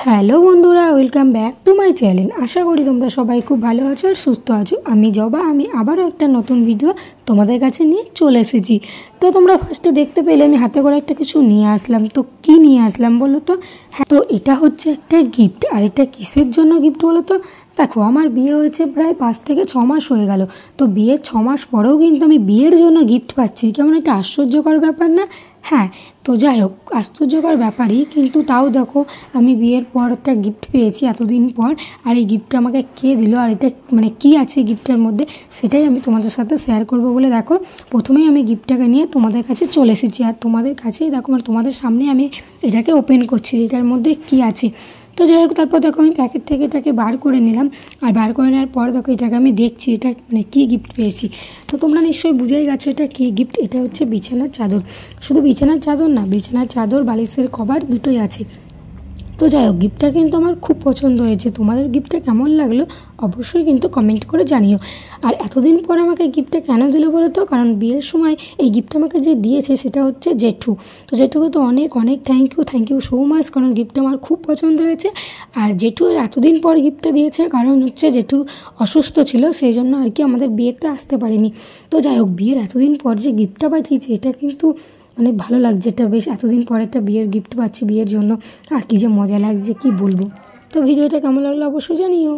Hello বন্ধুরা, welcome back to my channel. আশা করি তোমরা সবাই খুব ভালো আছো আর সুস্থ আছো। আমি জবা, আমি আবারও একটা নতুন ভিডিও তোমাদের কাছে নিয়ে চলে এসেছি। তো তোমরা ফার্স্টে দেখতে পেলে আমি হাতে করে একটা কিছু নিয়ে আসলাম। তো কি নিয়ে আসলাম বলো তো? হ্যাঁ, তো এটা হচ্ছে একটা গিফট। আর এটা কিসের জন্য গিফট বলো তো? দেখো, আমার বিয়ে হয়েছে প্রায় 5 থেকে 6 মাস হয়ে গেল। তো বিয়ের 6 মাস পরেও কিন্তু আমি বিয়ের জন্য গিফট পাচ্ছি। কেমন একটা আশ্চর্যকর ব্যাপার না? হ্যাঁ, তো যাই হোক, আশ্চর্যকর ব্যাপারই, কিন্তু তাও দেখো, আমি বিয়ের পর একটা গিফট পেয়েছি এতদিন পর। আর এই গিফটটা আমাকে কে দিল আর এটা মানে কী আছে গিফটের মধ্যে, সেটাই আমি তোমাদের সাথে শেয়ার করব বলে দেখো প্রথমেই আমি গিফটটাকে নিয়ে তোমাদের কাছে চলে এসেছি। আর তোমাদের কাছেই দেখো, মানে তোমাদের সামনে আমি এটাকে ওপেন করছি, এটার মধ্যে কী আছে। তো যাই হোক, তারপর দেখো আমি প্যাকেট থেকে এটাকে বার করে নিলাম। আর বার করে নেওয়ার পর দেখো এটাকে আমি দেখছি এটা মানে কী গিফট পেয়েছি। তো তোমরা নিশ্চয়ই বুঝেই গেছো এটা কী গিফট। এটা হচ্ছে বিছানার চাদর। শুধু বিছানার চাদর না, বিছানার চাদর, বালিশের কভার দুটোই আছে। তো যাই হোক, গিফটটা কিন্তু আমার খুব পছন্দ হয়েছে। তোমাদের গিফটটা কেমন লাগলো অবশ্যই কিন্তু কমেন্ট করে জানিও। আর এতদিন পর আমাকে গিফটটা কেন দিল বলো তো? কারণ বিয়ের সময় এই গিফটটা আমাকে যে দিয়েছে সেটা হচ্ছে জেঠু। তো জেঠুকে তো অনেক অনেক থ্যাংক ইউ সো মাচ, কারণ গিফটটা আমার খুব পছন্দ হয়েছে। আর জেঠু এতদিন পর গিফটটা দিয়েছে কারণ হচ্ছে জেঠু অসুস্থ ছিল, সেই জন্য আর কি আমাদের বিয়েতে আসতে পারেনি। তো যাই হোক, বিয়ের এতদিন পর যে গিফটটা পাঠিয়েছে এটা কিন্তু অনেক ভালো লাগছে। এটা বেশ এতদিন পর একটা বিয়ের গিফট পাচ্ছি বিয়ের জন্য, আর কী যে মজা লাগছে কী বলবো। তো ভিডিওটা কেমন লাগলো অবশ্যই জানিও।